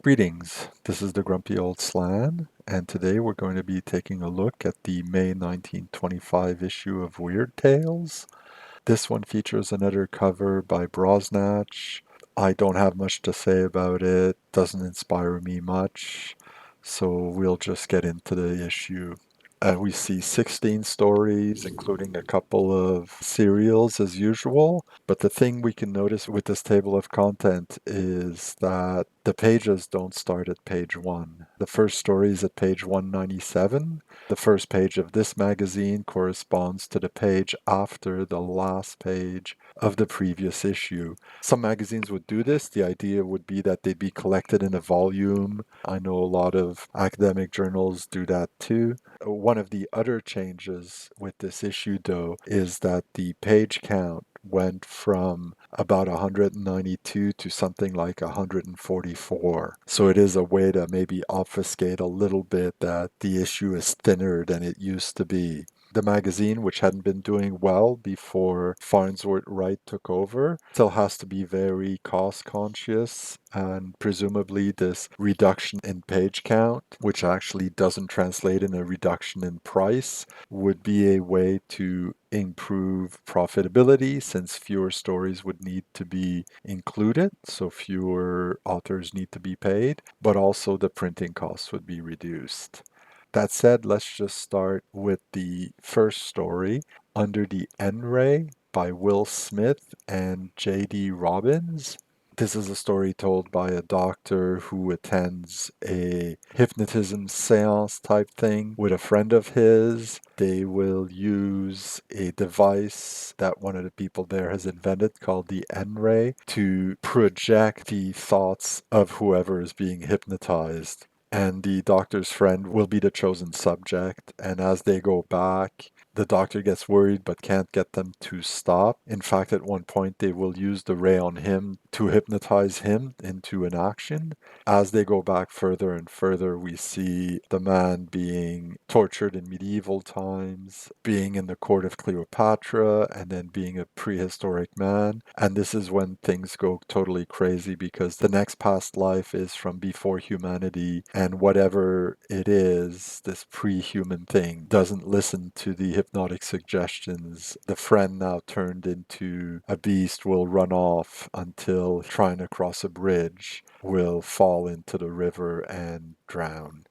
Greetings, this is the Grumpy Old Slan, and today we're going to be taking a look at the May 1925 issue of Weird Tales. This one features another cover by Brosnatch. I don't have much to say about it, doesn't inspire me much, so we'll just get into the issue. We see 16 stories, including a couple of serials as usual. But the thing we can notice with this table of content is that the pages don't start at page 1. The first story is at page 197. The first page of this magazine corresponds to the page after the last page of the previous issue. Some magazines would do this. The idea would be that they'd be collected in a volume. I know a lot of academic journals do that too. One of the other changes with this issue, though, is that the page count went from about 192 to something like 144. So it is a way to maybe obfuscate a little bit that the issue is thinner than it used to be. The magazine, which hadn't been doing well before Farnsworth Wright took over, still has to be very cost conscious, and presumably this reduction in page count, which actually doesn't translate in a reduction in price, would be a way to improve profitability since fewer stories would need to be included, so fewer authors need to be paid, but also the printing costs would be reduced. That said, let's just start with the first story, Under the N-Ray by Will Smith and J.D. Robbins. This is a story told by a doctor who attends a hypnotism seance type thing with a friend of his. They will use a device that one of the people there has invented called the N-Ray to project the thoughts of whoever is being hypnotized, and the doctor's friend will be the chosen subject. And as they go back, the doctor gets worried but can't get them to stop. In fact, at one point, they will use the ray on him to hypnotize him into an action. As they go back further and further, we see the man being tortured in medieval times, being in the court of Cleopatra, and then being a prehistoric man. And this is when things go totally crazy because the next past life is from before humanity, and whatever it is, this pre-human thing, doesn't listen to the hypnotic suggestions. The friend, now turned into a beast, will run off until trying to cross a bridge will fall into the river and drown.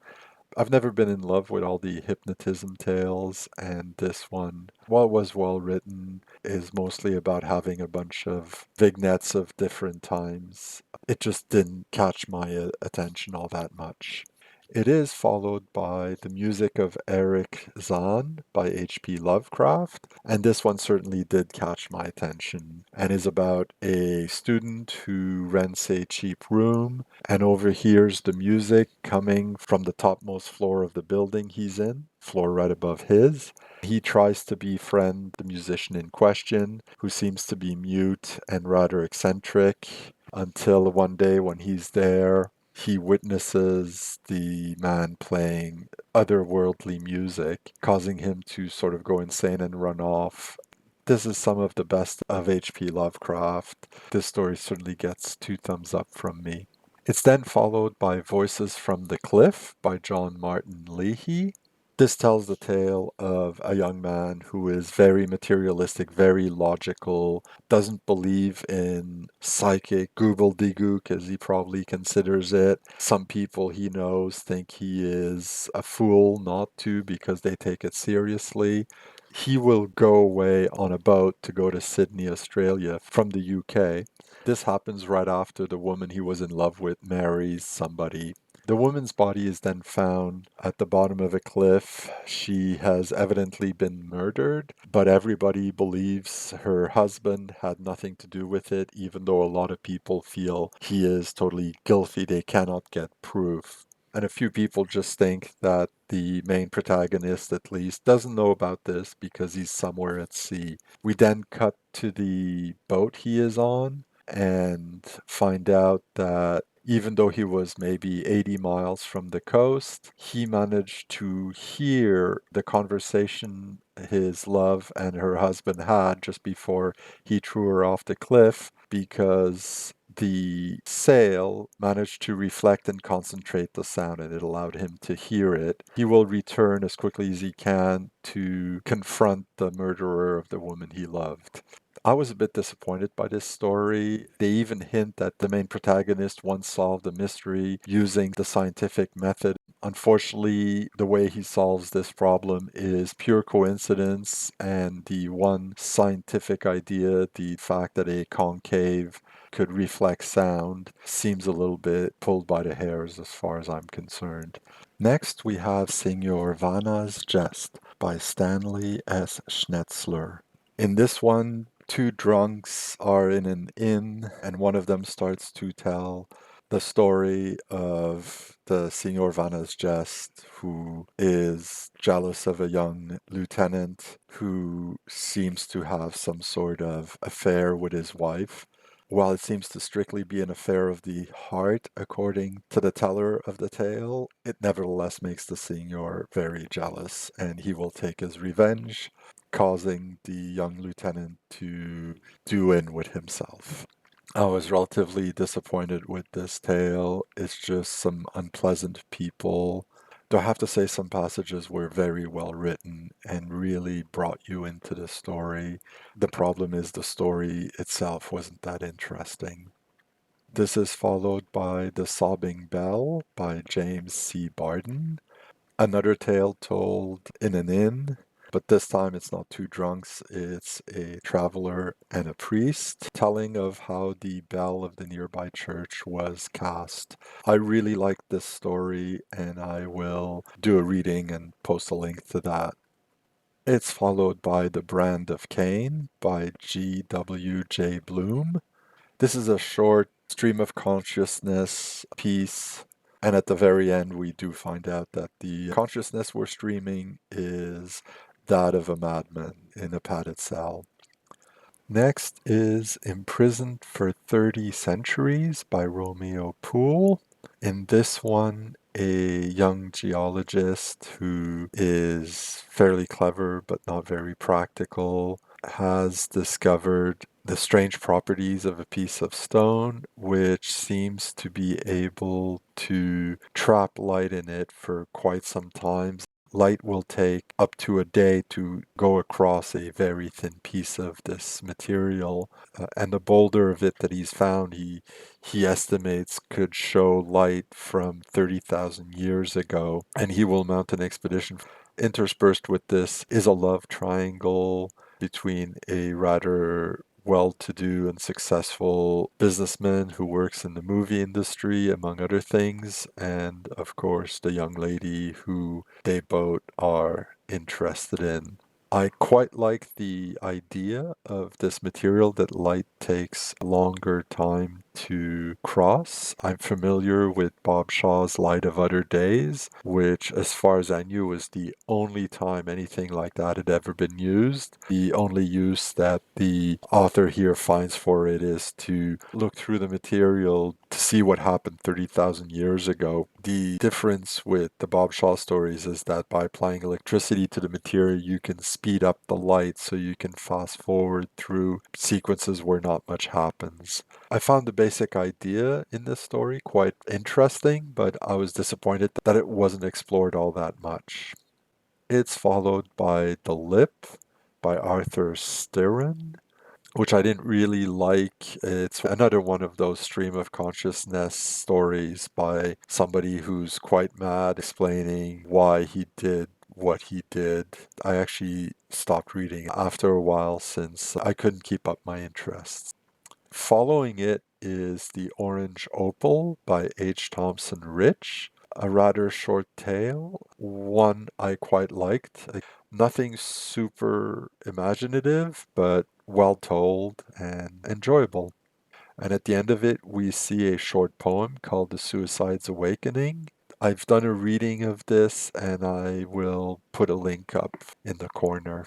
I've never been in love with all the hypnotism tales, and this one, while it was well written, is mostly about having a bunch of vignettes of different times. It just didn't catch my attention all that much. It is followed by the music of Erich Zann by H.P. Lovecraft, and this one certainly did catch my attention and is about a student who rents a cheap room and overhears the music coming from the topmost floor of the building he's in, floor right above his. He tries to befriend the musician in question, who seems to be mute and rather eccentric, until one day when he's there, he witnesses the man playing otherworldly music, causing him to sort of go insane and run off. This is some of the best of H.P. Lovecraft. This story certainly gets 2 thumbs up from me. It's then followed by Voices from the Cliff by John Martin Leahy. This tells the tale of a young man who is very materialistic, very logical, doesn't believe in psychic goobledygook as he probably considers it. Some people he knows think he is a fool not to because they take it seriously. He will go away on a boat to go to Sydney, Australia from the UK. This happens right after the woman he was in love with marries somebody. The woman's body is then found at the bottom of a cliff. She has evidently been murdered, but everybody believes her husband had nothing to do with it, even though a lot of people feel he is totally guilty. They cannot get proof. And a few people just think that the main protagonist, at least, doesn't know about this because he's somewhere at sea. We then cut to the boat he is on and find out that even though he was maybe 80 miles from the coast, he managed to hear the conversation his love and her husband had just before he threw her off the cliff, because the sail managed to reflect and concentrate the sound, and it allowed him to hear it. He will return as quickly as he can to confront the murderer of the woman he loved. I was a bit disappointed by this story. They even hint that the main protagonist once solved a mystery using the scientific method. Unfortunately, the way he solves this problem is pure coincidence, and the one scientific idea, the fact that a concave could reflect sound, seems a little bit pulled by the hairs as far as I'm concerned. Next, we have Seignior Vanna's Jest by Stanley S. Schnetzler. In this one, two drunks are in an inn, and one of them starts to tell the story of the Seignior Vanna's Jest, who is jealous of a young lieutenant who seems to have some sort of affair with his wife. While it seems to strictly be an affair of the heart, according to the teller of the tale, it nevertheless makes the Seignior very jealous, and he will take his revenge, causing the young lieutenant to do in with himself. I was relatively disappointed with this tale. It's just some unpleasant people. Though I have to say some passages were very well written and really brought you into the story. The problem is the story itself wasn't that interesting. This is followed by The Sobbing Bell by James C. Bardin. Another tale told in an inn, but this time it's not two drunks, it's a traveler and a priest telling of how the bell of the nearby church was cast. I really like this story, and I will do a reading and post a link to that. It's followed by The Brand of Cain by G.W.J. Blume. This is a short stream of consciousness piece, and at the very end, we do find out that the consciousness we're streaming is that of a madman in a padded cell. Next is Imprisoned for 30 Centuries by Romeo Poole. In this one, a young geologist who is fairly clever but not very practical has discovered the strange properties of a piece of stone, which seems to be able to trap light in it for quite some time. Light will take up to a day to go across a very thin piece of this material. And the boulder of it that he's found, he estimates could show light from 30,000 years ago. And he will mount an expedition. Interspersed with this is a love triangle between a rather well-to-do and successful businessman who works in the movie industry, among other things, and of course the young lady who they both are interested in. I quite like the idea of this material that light takes a longer time to cross. I'm familiar with Bob Shaw's Light of Other Days, which, as far as I knew, was the only time anything like that had ever been used. The only use that the author here finds for it is to look through the material to see what happened 30,000 years ago. The difference with the Bob Shaw stories is that by applying electricity to the material, you can speed up the light so you can fast forward through sequences where not much happens. I found the basic idea in this story quite interesting, but I was disappointed that it wasn't explored all that much. It's followed by The Lip by Arthur Styron, which I didn't really like. It's another one of those stream of consciousness stories by somebody who's quite mad, explaining why he did what he did. I actually stopped reading after a while since I couldn't keep up my interest. Following it is The Orange Opal by H. Thompson Rich, a rather short tale, one I quite liked. Nothing super imaginative, but well told and enjoyable. And at the end of it, we see a short poem called The Suicide's Awakening. I've done a reading of this, and I will put a link up in the corner.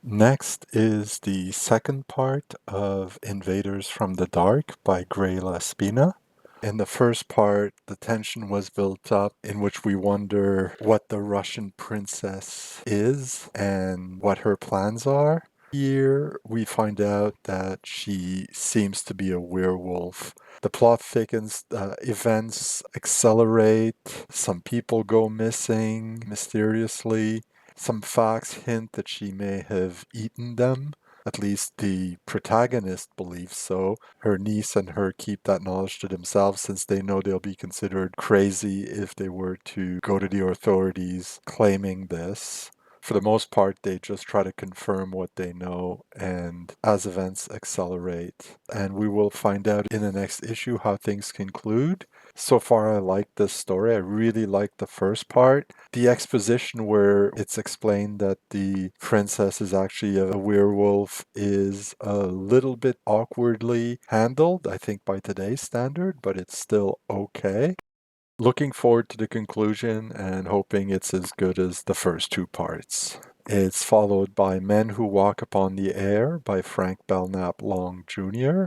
Next is the second part of Invaders from the Dark by Greye Spina. In the first part, the tension was built up in which we wonder what the Russian princess is and what her plans are. Here we find out that she seems to be a werewolf. The plot thickens, events accelerate, some people go missing mysteriously, some facts hint that she may have eaten them. At least the protagonist believes so. Her niece and her keep that knowledge to themselves since they know they'll be considered crazy if they were to go to the authorities claiming this. For the most part, they just try to confirm what they know, and as events accelerate, and we will find out in the next issue how things conclude. So far, I like this story. I really like the first part. The exposition where it's explained that the princess is actually a werewolf is a little bit awkwardly handled, I think, by today's standard, but it's still okay. Looking forward to the conclusion and hoping it's as good as the first two parts. It's followed by Men Who Walk Upon the Air by Frank Belknap Long Jr.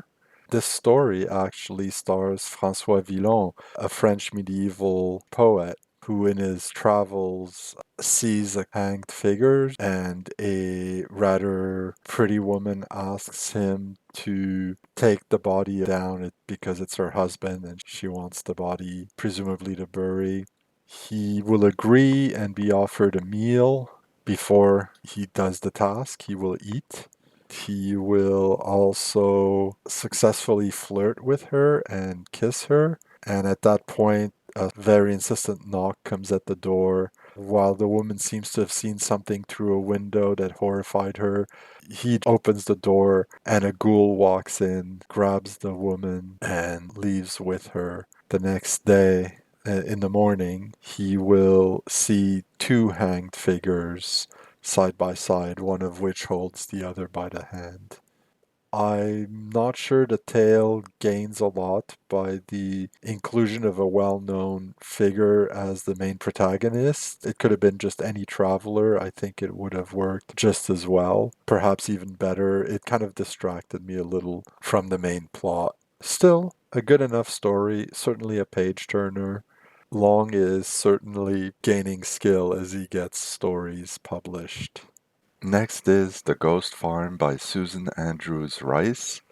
This story actually stars François Villon, a French medieval poet who in his travels sees a hanged figure and a rather pretty woman asks him to take the body down because it's her husband and she wants the body presumably to bury. He will agree and be offered a meal before he does the task. He will eat. He will also successfully flirt with her and kiss her. And at that point, a very insistent knock comes at the door. While the woman seems to have seen something through a window that horrified her, he opens the door and a ghoul walks in, grabs the woman, and leaves with her. The next day, in the morning, he will see two hanged figures side by side, one of which holds the other by the hand. I'm not sure the tale gains a lot by the inclusion of a well-known figure as the main protagonist. It could have been just any traveler. I think it would have worked just as well, perhaps even better. It kind of distracted me a little from the main plot. Still, a good enough story, certainly a page turner. Long is certainly gaining skill as he gets stories published. Next is The Ghost Farm by Susan Andrews Rice.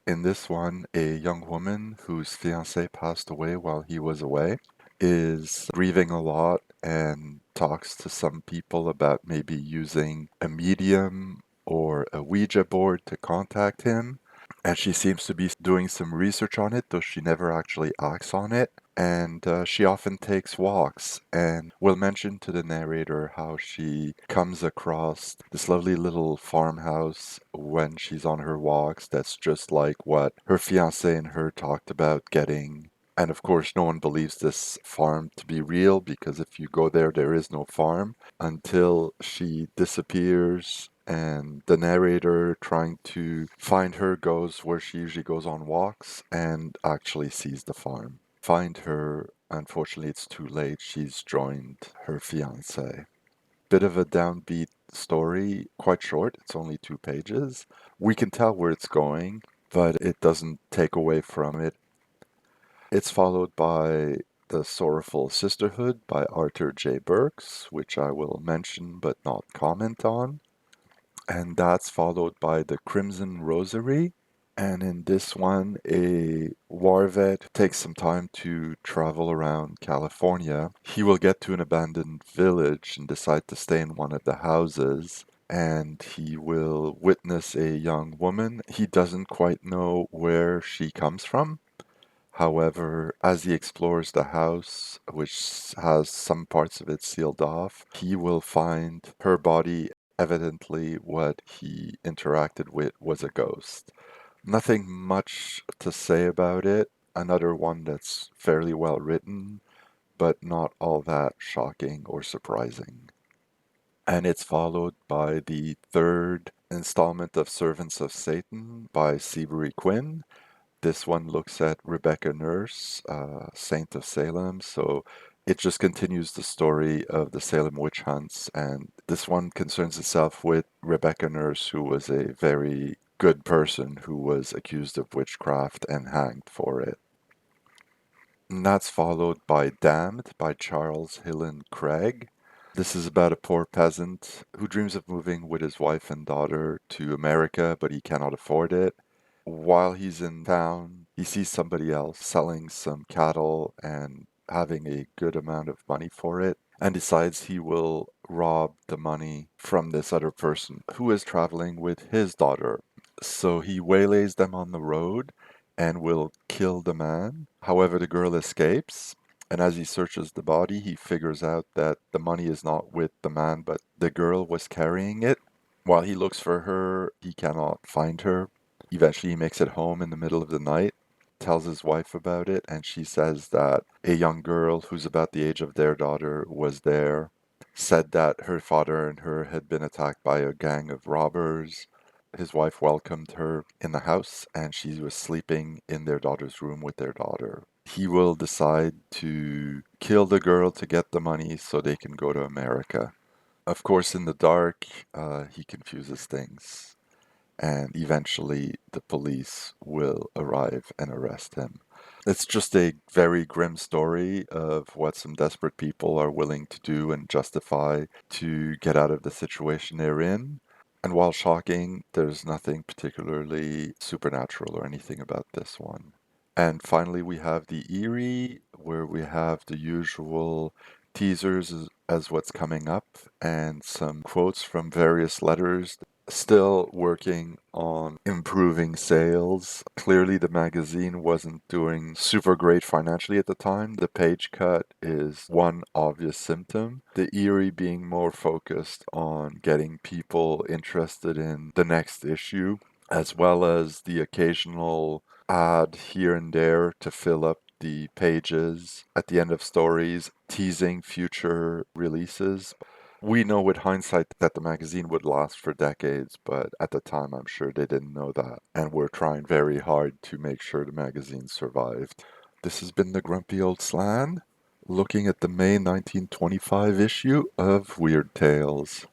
In this one, a young woman whose fiancé passed away while he was away is grieving a lot and talks to some people about maybe using a medium or a Ouija board to contact him. And she seems to be doing some research on it, though she never actually acts on it. And she often takes walks and will mention to the narrator how she comes across this lovely little farmhouse when she's on her walks that's just like what her fiance and her talked about getting. And of course, no one believes this farm to be real because if you go there, there is no farm until she disappears and the narrator trying to find her goes where she usually goes on walks and actually sees the farm. Find her, unfortunately it's too late, she's joined her fiance. Bit of a downbeat story, quite short, it's only 2 pages. We can tell where it's going, but it doesn't take away from it. It's followed by The Sorrowful Sisterhood by Arthur J. Burks, which I will mention but not comment on. And that's followed by The Crimson Rosary. And in this one, a war vet takes some time to travel around California. He will get to an abandoned village and decide to stay in one of the houses. And he will witness a young woman. He doesn't quite know where she comes from. However, as he explores the house, which has some parts of it sealed off, he will find her body. Evidently, what he interacted with was a ghost. Nothing much to say about it. Another one that's fairly well written, but not all that shocking or surprising. And it's followed by the third installment of Servants of Satan by Seabury Quinn. This one looks at Rebecca Nurse, Saint of Salem, so it just continues the story of the Salem witch hunts, and this one concerns itself with Rebecca Nurse, who was a very good person who was accused of witchcraft and hanged for it. And that's followed by Damned by Charles Hillen Craig. This is about a poor peasant who dreams of moving with his wife and daughter to America, but he cannot afford it. While he's in town, he sees somebody else selling some cattle and having a good amount of money for it, and decides he will rob the money from this other person who is traveling with his daughter. So he waylays them on the road and will kill the man. However, the girl escapes, and as he searches the body, he figures out that the money is not with the man, but the girl was carrying it. While he looks for her, he cannot find her. Eventually, he makes it home in the middle of the night, tells his wife about it, and she says that a young girl who's about the age of their daughter was there, said that her father and her had been attacked by a gang of robbers. His wife welcomed her in the house, and she was sleeping in their daughter's room with their daughter. He will decide to kill the girl to get the money so they can go to America. Of course, in the dark, he confuses things, and eventually the police will arrive and arrest him. It's just a very grim story of what some desperate people are willing to do and justify to get out of the situation they're in. And while shocking, there's nothing particularly supernatural or anything about this one. And finally, we have the Eyrie, where we have the usual teasers as what's coming up and some quotes from various letters. Still working on improving sales. Clearly, the magazine wasn't doing super great financially at the time. The page cut is one obvious symptom. The Eyrie being more focused on getting people interested in the next issue, as well as the occasional ad here and there to fill up the pages at the end of stories, teasing future releases. We know with hindsight that the magazine would last for decades, but at the time I'm sure they didn't know that. And we're trying very hard to make sure the magazine survived. This has been the Grumpy Old Slan, looking at the May 1925 issue of Weird Tales.